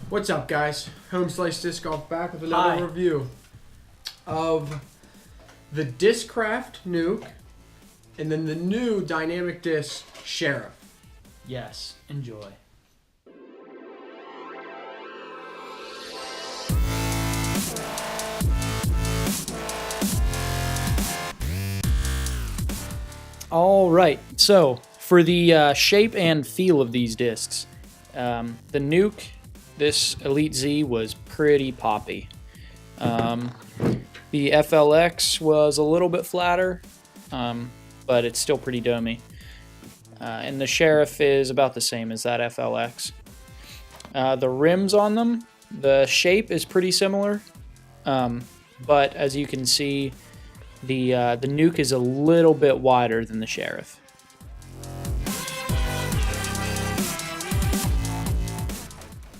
What's up, guys? Home Slice Disc Golf back with another review of the Discraft Nuke and then the new Dynamic Disc Sheriff. Yes, enjoy. All right, so for the shape and feel of these discs, the Nuke, this Elite Z was pretty poppy. The FLX was a little bit flatter, but it's still pretty domey. And the Sheriff is about the same as that FLX. The rims on them, the shape is pretty similar, but as you can see, the Nuke is a little bit wider than the Sheriff.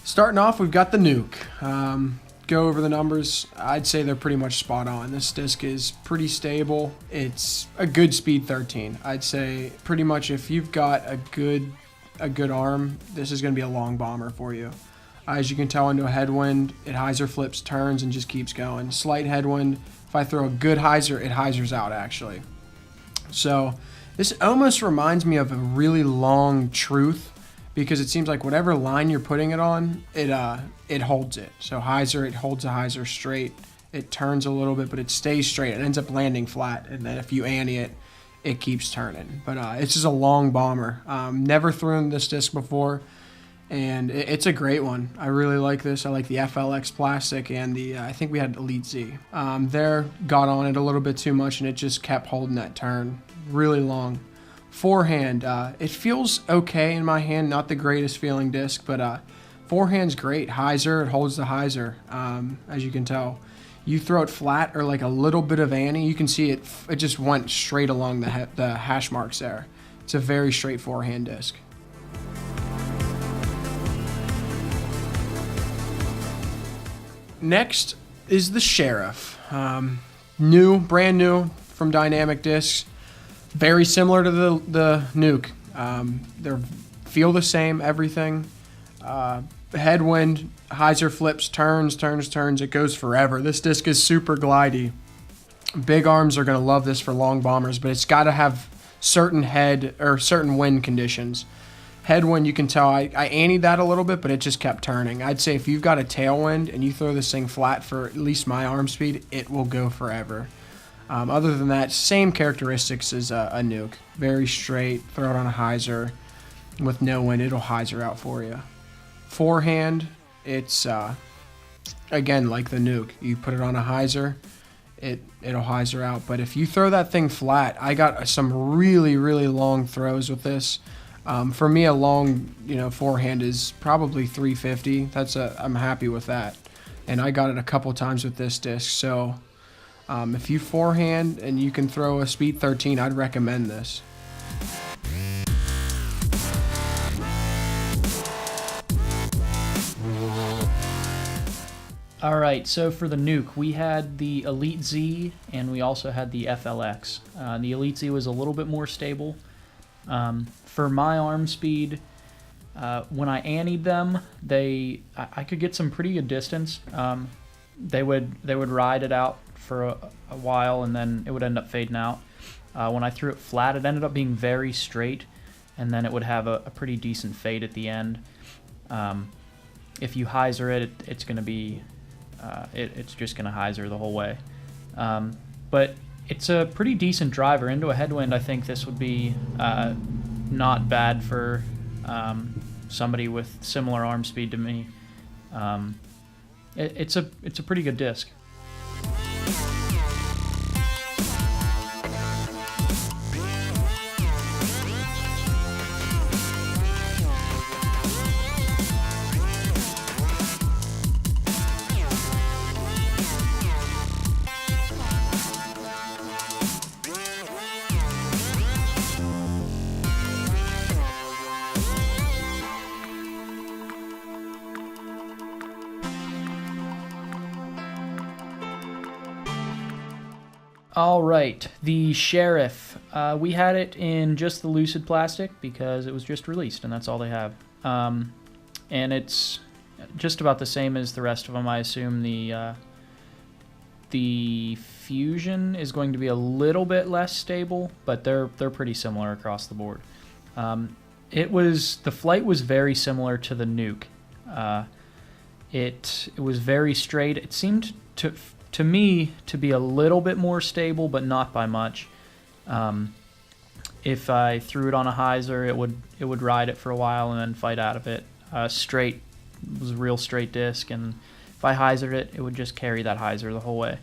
Starting off, we've got the Nuke. Go over the numbers. I'd say they're pretty much spot on. This disc is pretty stable. It's a good speed 13. I'd say pretty much if you've got a good arm, this is going to be a long bomber for you. As you can tell, into a headwind, it hyzer flips, turns, and just keeps going. Slight headwind. If I throw a good hyzer, it hyzers out actually. So this almost reminds me of a really long truth, because it seems like whatever line you're putting it on, it holds it. So hyzer, it holds a hyzer straight. It turns a little bit, but it stays straight. It ends up landing flat, and then if you ante it, it keeps turning. But it's just a long bomber. Never thrown this disc before, and it's a great one. I really like this. I like the FLX plastic and the I think we had Elite Z. There got on it a little bit too much, and it just kept holding that turn really long. Forehand, it feels okay in my hand, not the greatest feeling disc, but forehand's great. Hyzer, it holds the hyzer, as you can tell. You throw it flat or like a little bit of ante, you can see it just went straight along the hash marks there. It's a very straight forehand disc. Next is the Sheriff. Brand new from Dynamic Discs. Very similar to the Nuke. They feel the same, everything. Headwind, hyzer flips, turns. It goes forever. This disc is super glidey. Big arms are going to love this for long bombers, but it's got to have certain head or certain wind conditions. Headwind, you can tell I anteed that a little bit, but it just kept turning. I'd say if you've got a tailwind and you throw this thing flat for at least my arm speed, it will go forever. Other than that, same characteristics as a Nuke. Very straight, throw it on a hyzer. With no wind, it'll hyzer out for you. Forehand, it's, again, like the Nuke. You put it on a hyzer, it'll hyzer out. But if you throw that thing flat, I got some really, really long throws with this. For me, a long, forehand is probably 350. I'm happy with that. And I got it a couple times with this disc, so... if you forehand and you can throw a speed 13, I'd recommend this. All right, so for the Nuke, we had the Elite Z and we also had the FLX. The Elite Z was a little bit more stable. For my arm speed, when I anteed them, I could get some pretty good distance. They would ride it out for a while, and then it would end up fading out. When I threw it flat, it ended up being very straight, and then it would have a pretty decent fade at the end. If you hyzer it, it's going to be, it's just going to hyzer the whole way. But it's a pretty decent driver. Into a headwind, I think this would be not bad for somebody with similar arm speed to me. It's a pretty good disc. All right, the Sheriff. We had it in just the lucid plastic because it was just released, and that's all they have. And it's just about the same as the rest of them. I assume the Fusion is going to be a little bit less stable, but they're pretty similar across the board. The flight was very similar to the Nuke. It was very straight. It seemed to me to be a little bit more stable, but not by much. If I threw it on a hyzer, it would ride it for a while and then fight out of it. Straight was a real straight disc, and if I hyzered it, it would just carry that hyzer the whole way.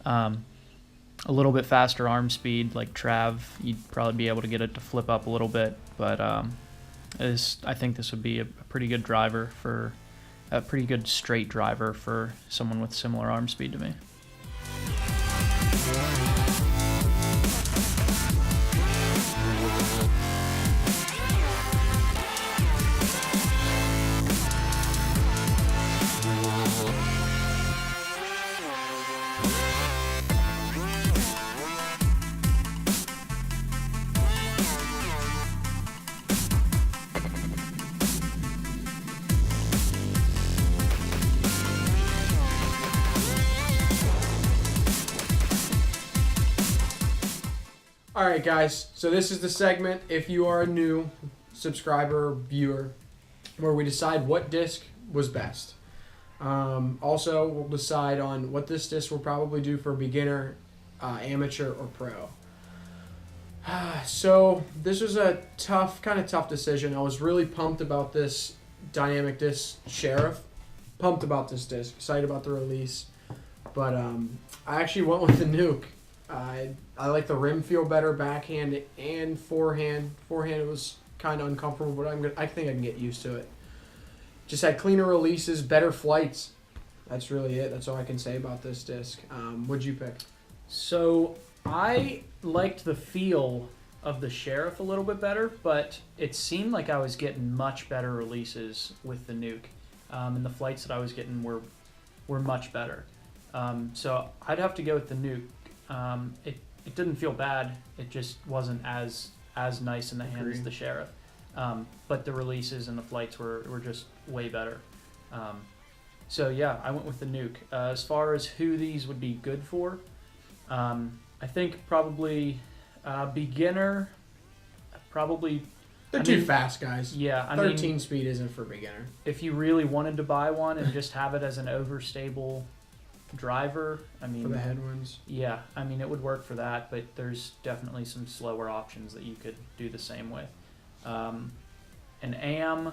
A little bit faster arm speed, like Trav, you'd probably be able to get it to flip up a little bit, but I think this would be a pretty good driver for a pretty good straight driver for someone with similar arm speed to me. All right, guys. So this is the segment, if you are a new subscriber or viewer, where we decide what disc was best. Also, we'll decide on what this disc will probably do for beginner, amateur, or pro. So this was a kind of tough decision. I was really pumped about this Dynamic Disc Sheriff. Pumped about this disc. Excited about the release. But I actually went with the Nuke. I like the rim feel better, backhand and forehand. Forehand it was kind of uncomfortable, but I think I can get used to it. Just had cleaner releases, better flights. That's really it. That's all I can say about this disc. What'd you pick? So I liked the feel of the Sheriff a little bit better, but it seemed like I was getting much better releases with the Nuke, and the flights that I was getting were much better. So I'd have to go with the Nuke. It didn't feel bad. It just wasn't as nice in the hand as the Sheriff. But the releases and the flights were just way better. So yeah, I went with the Nuke. As far as who these would be good for, I think probably beginner. They're too fast, guys. Yeah, 13 speed isn't for beginner. If you really wanted to buy one and just have it as an overstable driver, for the headwinds. Yeah, it would work for that, but there's definitely some slower options that you could do the same with. An AM,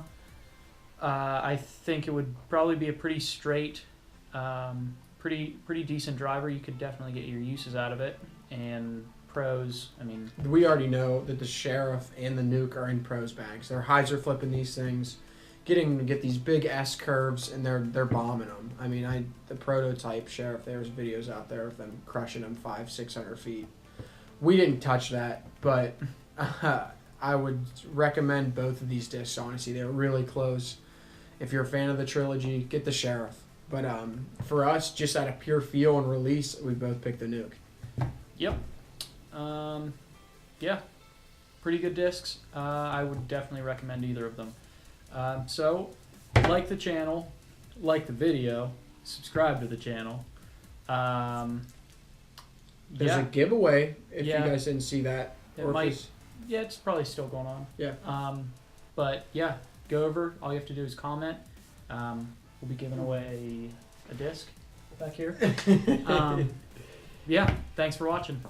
I think it would probably be a pretty straight, pretty decent driver. You could definitely get your uses out of it. And pros, we already know that the Sheriff and the Nuke are in pros bags. They're hyzer flipping these things, getting to get these big S curves, and they're bombing them. The prototype Sheriff, there's videos out there of them crushing them 500-600 feet. We didn't touch that, but I would recommend both of these discs. Honestly, they're really close. If you're a fan of the trilogy, get the Sheriff. But for us, just out of pure feel and release, we both picked the Nuke. Yep. Yeah, pretty good discs. I would definitely recommend either of them. So, like the channel, like the video, subscribe to the channel. There's a giveaway if you guys didn't see that. It's probably still going on. Yeah. But yeah, go over. All you have to do is comment. We'll be giving away a disc back here. Yeah, thanks for watching.